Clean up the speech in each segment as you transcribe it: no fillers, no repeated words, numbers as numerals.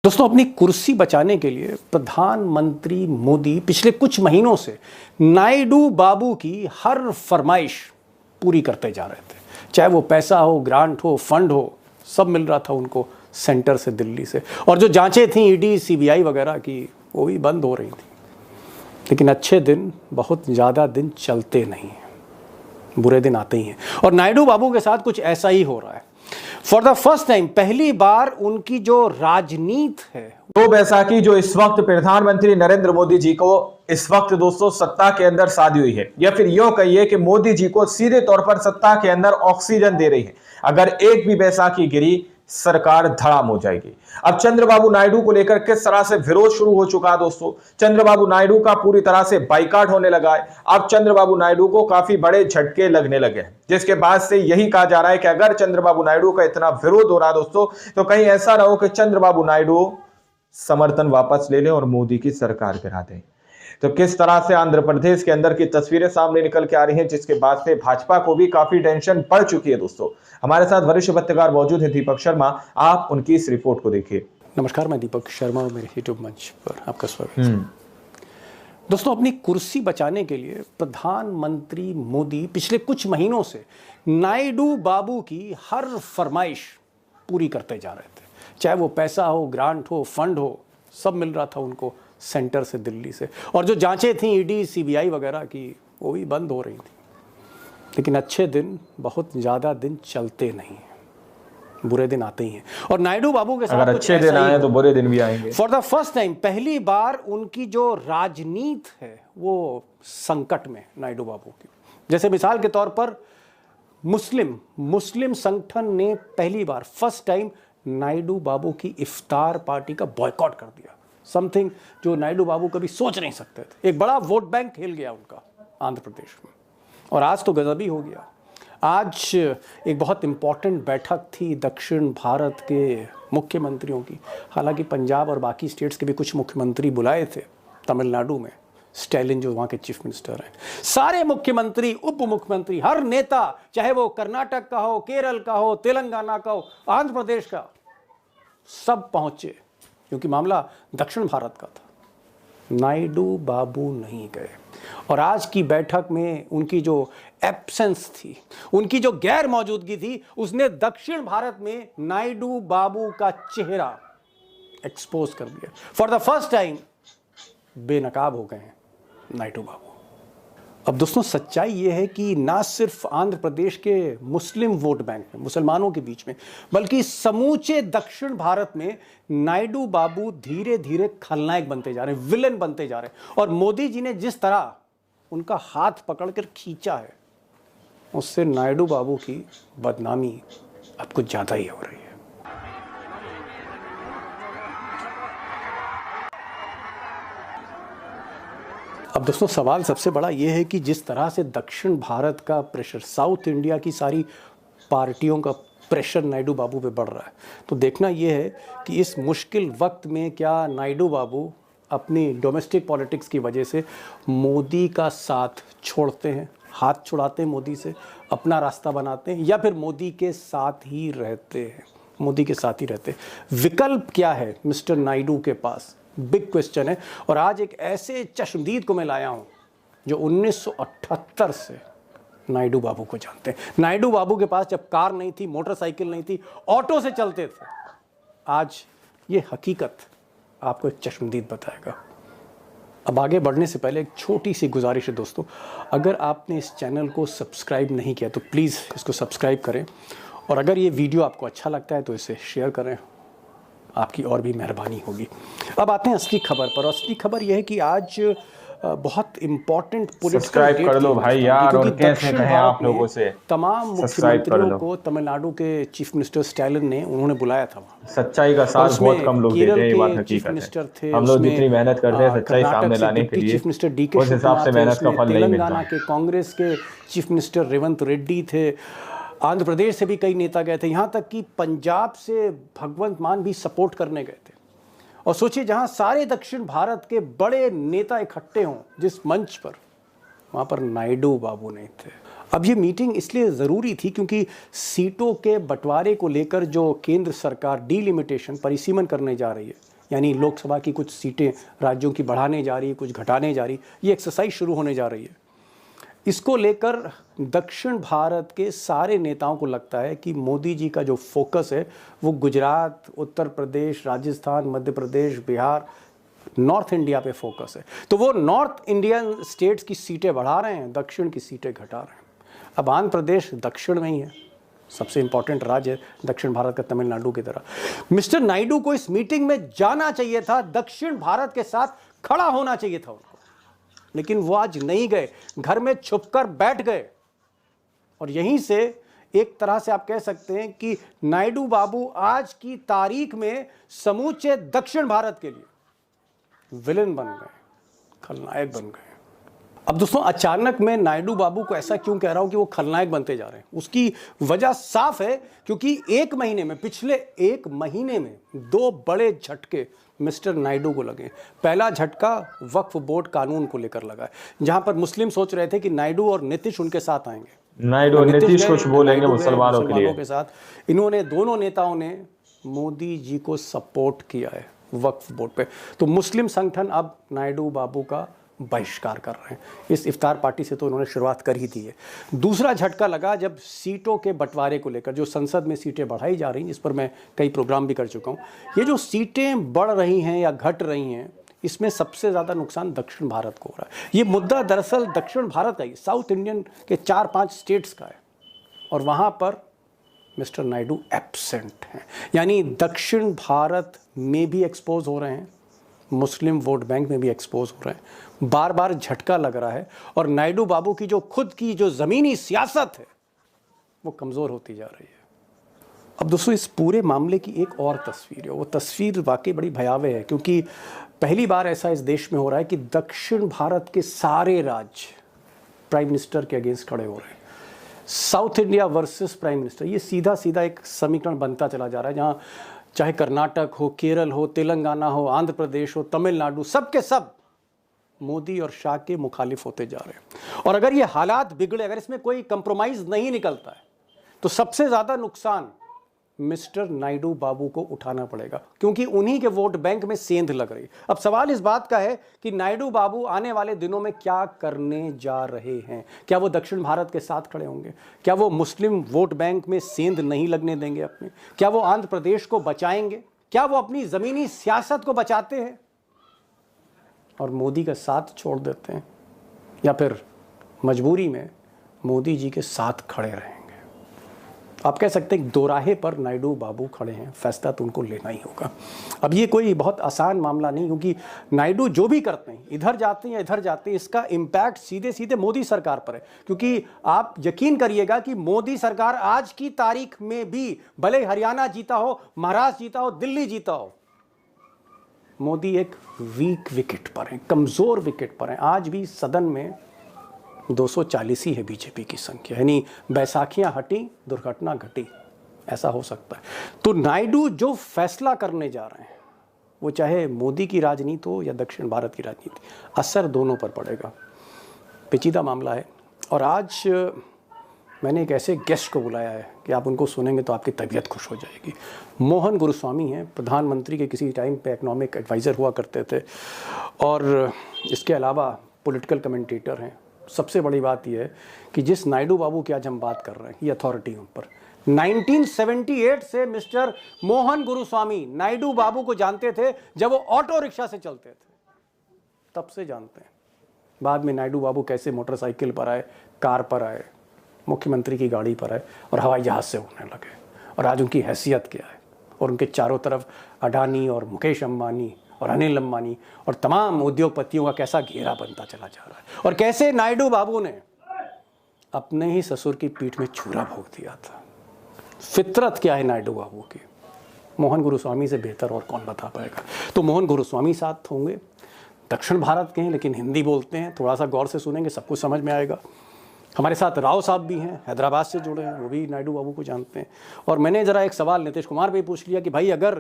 दोस्तों, अपनी कुर्सी बचाने के लिए प्रधानमंत्री मोदी पिछले कुछ महीनों से नायडू बाबू की हर फरमाइश पूरी करते जा रहे थे। चाहे वो पैसा हो, ग्रांट हो, फंड हो, सब मिल रहा था उनको सेंटर से, दिल्ली से। और जो जांचें थी ईडी सीबीआई वगैरह की, वो भी बंद हो रही थी। लेकिन अच्छे दिन बहुत ज़्यादा दिन चलते नहीं हैं, बुरे दिन आते ही हैं। और नायडू बाबू के साथ कुछ ऐसा ही हो रहा है। फॉर द फर्स्ट टाइम, पहली बार उनकी जो राजनीति है, तो बैसाखी जो इस वक्त प्रधानमंत्री नरेंद्र मोदी जी को इस वक्त दोस्तों सत्ता के अंदर साधी हुई है, या फिर यूं कहिए कि मोदी जी को सीधे तौर पर सत्ता के अंदर ऑक्सीजन दे रही है। अगर एक भी बैसाखी गिरी, सरकार धड़ाम हो जाएगी। अब चंद्रबाबू नायडू को लेकर किस तरह से विरोध शुरू हो चुका है दोस्तों। चंद्रबाबू नायडू का पूरी तरह से बाइकाट होने लगा है। अब चंद्रबाबू नायडू को काफी बड़े झटके लगने लगे हैं, जिसके बाद से यही कहा जा रहा है कि अगर चंद्रबाबू नायडू का इतना विरोध हो रहा है दोस्तों, तो कहीं ऐसा ना हो कि चंद्रबाबू नायडू समर्थन वापस ले लें और मोदी की सरकार गिरा दें। तो किस तरह से आंध्र प्रदेश के अंदर की तस्वीरें सामने निकल के आ रही हैं, जिसके बाद से भाजपा को भी काफी टेंशन बढ़ चुकी है दोस्तों। हमारे साथ वरिष्ठ पत्रकार मौजूद है दीपक शर्मा, आप उनकी इस रिपोर्ट को देखिए। नमस्कार, मैं दीपक शर्मा और मेरे यूट्यूब मंच पर आपका स्वागत है। दोस्तों, अपनी कुर्सी बचाने के लिए प्रधानमंत्री मोदी पिछले कुछ महीनों से नायडू बाबू की हर फरमाइश पूरी करते जा रहे थे। चाहे वो पैसा हो, ग्रांट हो, फंड हो, सब मिल रहा था उनको सेंटर से, दिल्ली से। और जो जांचें थी ईडी सीबीआई वगैरह की, वो भी बंद हो रही थी। लेकिन अच्छे दिन बहुत ज़्यादा दिन चलते नहीं हैं, बुरे दिन आते ही हैं। और नायडू बाबू के साथ अगर अच्छे दिन आए तो बुरे दिन भी आएंगे। फॉर द फर्स्ट टाइम, पहली बार उनकी जो राजनीति है वो संकट में, नायडू बाबू की। जैसे मिसाल के तौर पर मुस्लिम संगठन ने पहली बार, फर्स्ट टाइम, नायडू बाबू की इफ्तार पार्टी का बॉयकॉट कर दिया। समथिंग जो नायडू बाबू कभी सोच नहीं सकते थे। एक बड़ा वोट बैंक हिल गया उनका आंध्र प्रदेश में। और आज तो गजब ही हो गया। आज एक बहुत इंपॉर्टेंट बैठक थी दक्षिण भारत के मुख्यमंत्रियों की। हालांकि पंजाब और बाकी स्टेट्स के भी कुछ मुख्यमंत्री बुलाए थे। तमिलनाडु में स्टैलिन जो वहाँ के चीफ मिनिस्टर हैं, सारे मुख्यमंत्री, उप मुख्यमंत्री, हर नेता, चाहे वो कर्नाटक का हो, केरल का हो, तेलंगाना का हो, आंध्र प्रदेश का, सब पहुंचे, क्योंकि मामला दक्षिण भारत का था। नायडू बाबू नहीं गए। और आज की बैठक में उनकी जो एब्सेंस थी, उनकी जो गैर मौजूदगी थी, उसने दक्षिण भारत में नायडू बाबू का चेहरा एक्सपोज कर दिया। फॉर द फर्स्ट टाइम बेनकाब हो गए हैं नायडू बाबू। अब दोस्तों, सच्चाई ये है कि ना सिर्फ आंध्र प्रदेश के मुस्लिम वोट बैंक में, मुसलमानों के बीच में, बल्कि समूचे दक्षिण भारत में नायडू बाबू धीरे धीरे खलनायक बनते जा रहे हैं, विलेन बनते जा रहे हैं। और मोदी जी ने जिस तरह उनका हाथ पकड़कर खींचा है, उससे नायडू बाबू की बदनामी अब कुछ ज़्यादा ही हो रही है। अब दोस्तों, सवाल सबसे बड़ा ये है कि जिस तरह से दक्षिण भारत का प्रेशर, साउथ इंडिया की सारी पार्टियों का प्रेशर नायडू बाबू पे बढ़ रहा है, तो देखना ये है कि इस मुश्किल वक्त में क्या नायडू बाबू अपनी डोमेस्टिक पॉलिटिक्स की वजह से मोदी का साथ छोड़ते हैं, हाथ छुड़ाते हैं मोदी से, अपना रास्ता बनाते हैं, या फिर मोदी के साथ ही रहते हैं, मोदी के साथ ही रहते हैं। विकल्प क्या है मिस्टर नायडू के पास? बिग क्वेश्चन है। और आज एक ऐसे चश्मदीद को मैं लाया हूं जो 1978 से नायडू बाबू को जानते हैं। नायडू बाबू के पास जब कार नहीं थी, मोटरसाइकिल नहीं थी, ऑटो से चलते थे। आज ये हकीकत आपको एक चश्मदीद बताएगा। अब आगे बढ़ने से पहले एक छोटी सी गुजारिश है दोस्तों, अगर आपने इस चैनल को सब्सक्राइब नहीं किया तो प्लीज़ इसको सब्सक्राइब करें। और अगर ये वीडियो आपको अच्छा लगता है तो इसे शेयर करें, आपकी और भी मेहरबानी होगी। अब आते हैं असली खबर पर। असली खबर यह है कि आज बहुत इंपॉर्टेंट सब्सक्राइब कर लो भाई यार, और कैसे कहें आप लोगों से, तमाम मुख्यमंत्रियों को तमिलनाडु के चीफ मिनिस्टर स्टैलिन ने उन्होंने बुलाया था। सच्चाई का साथ बहुत कम लोग देते हैं, ये बात हकीकत है। हम लोग जितनी मेहनत करते हैं सच्चाई सामने लाने के लिए, चीफ मिनिस्टर डीके उस हिसाब से मेहनत का फल नहीं मिलता। तेलंगाना के कांग्रेस के चीफ मिनिस्टर रेवंत रेड्डी थे। आंध्र प्रदेश से भी कई नेता गए थे। यहाँ तक कि पंजाब से भगवंत मान भी सपोर्ट करने गए थे। और सोचिए, जहां सारे दक्षिण भारत के बड़े नेता इकट्ठे हों जिस मंच पर, वहां पर नायडू बाबू नहीं थे। अब ये मीटिंग इसलिए ज़रूरी थी क्योंकि सीटों के बंटवारे को लेकर जो केंद्र सरकार डीलिमिटेशन, परिसीमन करने जा रही है, यानी लोकसभा की कुछ सीटें राज्यों की बढ़ाने जा रही, कुछ घटाने जा रही, ये एक्सरसाइज शुरू होने जा रही है। इसको लेकर दक्षिण भारत के सारे नेताओं को लगता है कि मोदी जी का जो फोकस है वो गुजरात, उत्तर प्रदेश, राजस्थान, मध्य प्रदेश, बिहार, नॉर्थ इंडिया पे फोकस है। तो वो नॉर्थ इंडियन स्टेट्स की सीटें बढ़ा रहे हैं, दक्षिण की सीटें घटा रहे हैं। अब आंध्र प्रदेश दक्षिण में ही है, सबसे इंपॉर्टेंट राज्य है दक्षिण भारत का तमिलनाडु की तरह। मिस्टर नायडू को इस मीटिंग में जाना चाहिए था, दक्षिण भारत के साथ खड़ा होना चाहिए था उनको, लेकिन वो आज नहीं गए, घर में छुपकर बैठ गए। और यहीं से एक तरह से आप कह सकते हैं कि नायडू बाबू आज की तारीख में समूचे दक्षिण भारत के लिए विलेन बन गए, खलनायक बन गए। अब दोस्तों, अचानक मैं नायडू बाबू को ऐसा क्यों कह रहा हूं कि वो खलनायक बनते जा रहे हैं? उसकी वजह साफ है, क्योंकि पिछले एक महीने में 2 बड़े झटके मिस्टर नायडू को लगे। पहला झटका वक्फ बोर्ड कानून को लेकर लगा है, जहां पर मुस्लिम सोच रहे थे कि नायडू और नीतीश उनके साथ आएंगे। नायडू और नीतीश कुछ बोलेंगे मुसलमानों के लिए। के साथ इन्होंने, दोनों नेताओं ने मोदी जी को सपोर्ट किया है वक्फ बोर्ड पे। तो मुस्लिम संगठन अब नायडू बाबू का बहिष्कार कर रहे हैं। इस इफ्तार पार्टी से तो उन्होंने शुरुआत कर ही दी है। दूसरा झटका लगा जब सीटों के बंटवारे को लेकर, जो संसद में सीटें बढ़ाई जा रही हैं, इस पर मैं कई प्रोग्राम भी कर चुका हूं। ये जो सीटें बढ़ रही हैं या घट रही हैं, इसमें सबसे ज़्यादा नुकसान दक्षिण भारत को हो रहा है। ये मुद्दा दरअसल दक्षिण भारत का ही, साउथ इंडियन के 4-5 स्टेट्स का है, और वहाँ पर मिस्टर नायडू एब्सेंट हैं। यानी दक्षिण भारत में भी एक्सपोज हो रहे हैं, मुस्लिम वोट बैंक में भी एक्सपोज हो रहे हैं, बार बार झटका लग रहा है, और नायडू बाबू की जो खुद की जो ज़मीनी सियासत है वो कमज़ोर होती जा रही है। अब दोस्तों, इस पूरे मामले की एक और तस्वीर है, वो तस्वीर वाकई बड़ी भयावह है, क्योंकि पहली बार ऐसा इस देश में हो रहा है कि दक्षिण भारत के सारे राज्य प्राइम मिनिस्टर के अगेंस्ट खड़े हो रहे हैं। South India versus prime minister, ये सीधा सीधा एक समीकरण बनता चला जा रहा है, जहाँ चाहे कर्नाटक हो, केरल हो, तेलंगाना हो, आंध्र प्रदेश हो, तमिलनाडु, सब के सब मोदी और शाह के मुखालिफ होते जा रहे हैं। और अगर ये हालात बिगड़े, अगर इसमें कोई कंप्रोमाइज नहीं निकलता है, तो सबसे ज़्यादा नुकसान मिस्टर नायडू बाबू को उठाना पड़ेगा, क्योंकि उन्हीं के वोट बैंक में सेंध लग रही। अब सवाल इस बात का है कि नायडू बाबू आने वाले दिनों में क्या करने जा रहे हैं। क्या वो दक्षिण भारत के साथ खड़े होंगे? क्या वो मुस्लिम वोट बैंक में सेंध नहीं लगने देंगे अपने? क्या वो आंध्र प्रदेश को बचाएंगे? क्या वो अपनी ज़मीनी सियासत को बचाते हैं और मोदी का साथ छोड़ देते हैं, या फिर मजबूरी में मोदी जी के साथ खड़े रहेंगे? आप कह सकते हैं दोराहे पर नायडू बाबू खड़े हैं, फैसला तो उनको लेना ही होगा। अब ये कोई बहुत आसान मामला नहीं, क्योंकि नायडू जो भी करते हैं, इधर जाते हैं या इधर जाते हैं, इसका इम्पैक्ट सीधे सीधे मोदी सरकार पर है। क्योंकि आप यकीन करिएगा कि मोदी सरकार आज की तारीख में भी, भले हरियाणा जीता हो, महाराष्ट्र जीता हो, दिल्ली जीता हो, मोदी एक वीक विकेट पर है, कमज़ोर विकेट पर है। आज भी सदन में 240 ही है बीजेपी की संख्या, यानी बैसाखियां हटी, दुर्घटना घटी, ऐसा हो सकता है। तो नायडू जो फैसला करने जा रहे हैं, वो चाहे मोदी की राजनीति हो या दक्षिण भारत की राजनीति, असर दोनों पर पड़ेगा। पेचीदा मामला है। और आज मैंने एक ऐसे गेस्ट को बुलाया है कि आप उनको सुनेंगे तो आपकी तबीयत खुश हो जाएगी। मोहन गुरुस्वामी हैं, प्रधानमंत्री के किसी टाइम पे इकोनॉमिक एडवाइज़र हुआ करते थे, और इसके अलावा पॉलिटिकल कमेंटेटर हैं। सबसे बड़ी बात यह है कि जिस नायडू बाबू की आज हम बात कर रहे हैं, ये अथॉरिटी उन पर 1978 से मिस्टर मोहन गुरुस्वामी नायडू बाबू को जानते थे, जब वो ऑटो रिक्शा से चलते थे, तब से जानते हैं। बाद में नायडू बाबू कैसे मोटरसाइकिल पर आए, कार पर आए, मुख्यमंत्री की गाड़ी पर आए, और हवाई जहाज़ से उड़ने लगे, और आज उनकी हैसियत क्या है, और उनके चारों तरफ अडानी और मुकेश अंबानी और अनिल अंबानी और तमाम उद्योगपतियों का कैसा घेरा बनता चला जा रहा है, और कैसे नायडू बाबू ने अपने ही ससुर की पीठ में छुरा भोंक दिया था। फितरत क्या है नायडू बाबू की, मोहन गुरुस्वामी से बेहतर और कौन बता पाएगा। तो मोहन गुरुस्वामी साथ होंगे, दक्षिण भारत के हैं लेकिन हिंदी बोलते हैं, थोड़ा सा गौर से सुनेंगे सब कुछ समझ में आएगा। हमारे साथ राव साहब भी हैं, हैदराबाद से जुड़े हैं, वो भी नायडू बाबू को जानते हैं। और मैंने ज़रा एक सवाल नीतीश कुमार पे पूछ लिया कि भाई, अगर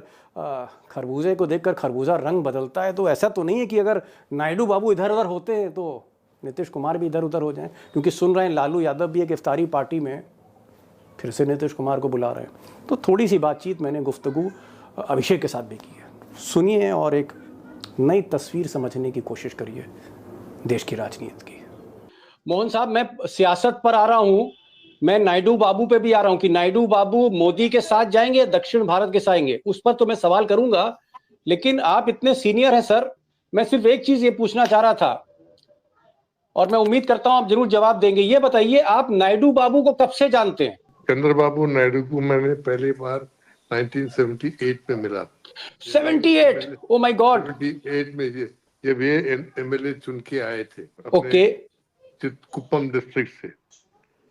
खरबूजे को देखकर खरबूजा रंग बदलता है, तो ऐसा तो नहीं है कि अगर नायडू बाबू इधर उधर होते हैं तो नीतीश कुमार भी इधर उधर हो जाएं? क्योंकि सुन रहे हैं लालू यादव भी एक इफ्तारी पार्टी में फिर से नीतीश कुमार को बुला रहे हैं। तो थोड़ी सी बातचीत मैंने गुफ्तगू अभिषेक के साथ भी की है। सुनिए और एक नई तस्वीर समझने की कोशिश करिए देश की राजनीति की। मोहन साहब, मैं सियासत पर आ रहा हूं, मैं नायडू बाबू पे भी आ रहा हूं कि नायडू बाबू मोदी के साथ जाएंगे या दक्षिण भारत के साथ आएंगे, उस पर तो मैं सवाल करूंगा, लेकिन आप इतने सीनियर हैं सर, मैं सिर्फ एक चीज ये पूछना चाह रहा था और मैं उम्मीद करता हूं आप जरूर जवाब देंगे। ये बताइए, आप नायडू बाबू को कब से जानते हैं? चंद्रबाबू नायडू को मैंने पहली बार 1978 में मिला। 78? Oh my God. 78 में जब ये एमएलए चुन के आए थे ओके कुप्पम डिस्ट्रिक्ट से।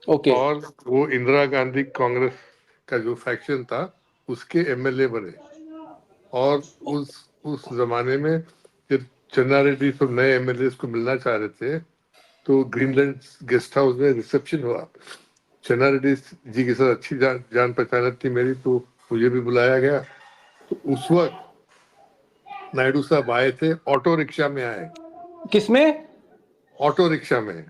ओके और वो इंदिरा गांधी कांग्रेस का जो फैक्शन था उसके एमएलए बने। और उस जमाने में जब चन्ना रेड्डी सब नए एमएलए को मिलना चाह रहे थे तो ग्रीनलैंड गेस्ट हाउस में रिसेप्शन हुआ। चन्ना रेड्डी जी के साथ अच्छी जान पहचान थी मेरी, तो मुझे भी बुलाया गया। तो उस वक्त नायडू साहब आए थे, ऑटो रिक्शा में आए। किसमें? ऑटो रिक्शा में।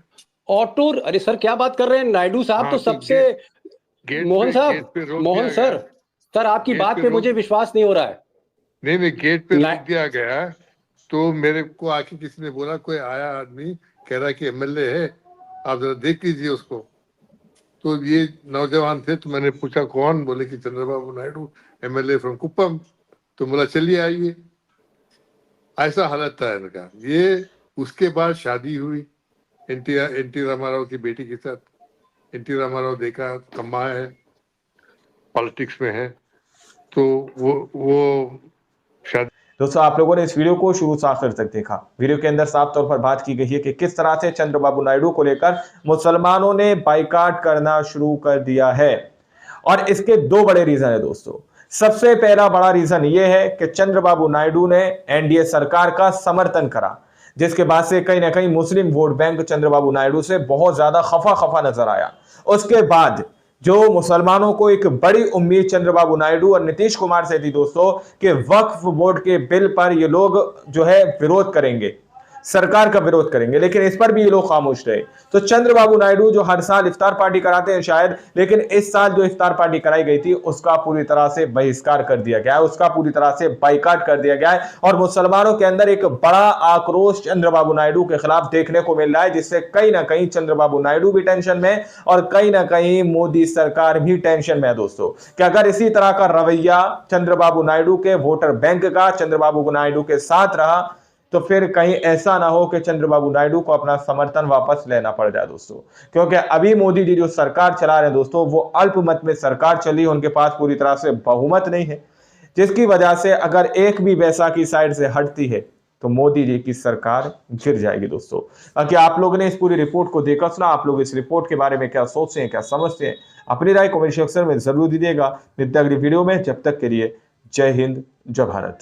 ऑटो? अरे सर क्या बात कर रहे हैं, नायडू साहब हाँ, तो सबसे मोहन साहब, मोहन सर आपकी बात पे मुझे विश्वास नहीं हो रहा है। नहीं गेट पे रोक दिया गया। तो मेरे को आके किसी ने बोला कोई आया आदमी कह रहा कि एमएलए है, आप जरा देख लीजिए उसको। तो ये नौजवान थे, तो मैंने पूछा कौन? बोले कि चंद्रबाबू नायडू, एमएलए फ्रॉम कुप्पम। तो बोला चलिए आइए। ऐसा हालत था इनका। ये उसके बाद शादी हुई एनटी रामाराव की बेटी के साथ। एनटी रामाराव देखा कम्मा है, पॉलिटिक्स में है, तो वो शादी। दोस्तों, आप लोगों ने इस वीडियो को शुरू से आखिर तक देखा। वीडियो के अंदर साफ तौर पर बात की गई है कि किस तरह से चंद्रबाबू नायडू को लेकर मुसलमानों ने बाइकाट करना शुरू कर दिया है। और इसके दो बड़े रीजन है दोस्तों। सबसे पहला बड़ा रीजन यह है कि चंद्रबाबू नायडू ने एनडीए सरकार का समर्थन करा, जिसके बाद से कहीं ना कहीं मुस्लिम वोट बैंक चंद्रबाबू नायडू से बहुत ज्यादा खफा नजर आया। उसके बाद जो मुसलमानों को एक बड़ी उम्मीद चंद्रबाबू नायडू और नीतीश कुमार से थी दोस्तों कि वक्फ बोर्ड के बिल पर ये लोग जो है विरोध करेंगे, सरकार का विरोध करेंगे, लेकिन इस पर भी ये लोग खामोश रहे। तो चंद्रबाबू नायडू जो हर साल इफ्तार पार्टी कराते हैं शायद, लेकिन इस साल जो इफ्तार पार्टी कराई गई थी उसका पूरी तरह से बहिष्कार कर दिया गया है, उसका पूरी तरह से बाइकाट कर दिया गया है। और मुसलमानों के अंदर एक बड़ा आक्रोश चंद्रबाबू नायडू के खिलाफ देखने को मिल रहा है, जिससे कहीं ना कहीं चंद्रबाबू नायडू भी टेंशन में और कहीं ना कहीं मोदी सरकार भी टेंशन में है दोस्तों, कि अगर इसी तरह का रवैया चंद्रबाबू नायडू के वोटर बैंक का चंद्रबाबू नायडू के साथ रहा तो फिर कहीं ऐसा ना हो कि चंद्रबाबू नायडू को अपना समर्थन वापस लेना पड़ जाए दोस्तों। क्योंकि अभी मोदी जी जो सरकार चला रहे हैं दोस्तों, वो अल्पमत में सरकार चली, उनके पास पूरी तरह से बहुमत नहीं है, जिसकी वजह से अगर एक भी बैसाखी साइड से हटती है तो मोदी जी की सरकार गिर जाएगी दोस्तों। बाकी आप लोगों ने इस पूरी रिपोर्ट को देखा सुना, आप लोग इस रिपोर्ट के बारे में क्या सोचते हैं, क्या समझते हैं, अपनी राय कमेंट सेक्शन में जरूर दीजिएगा। मिलते हैं अगली वीडियो में, जब तक के लिए जय हिंद, जय भारत।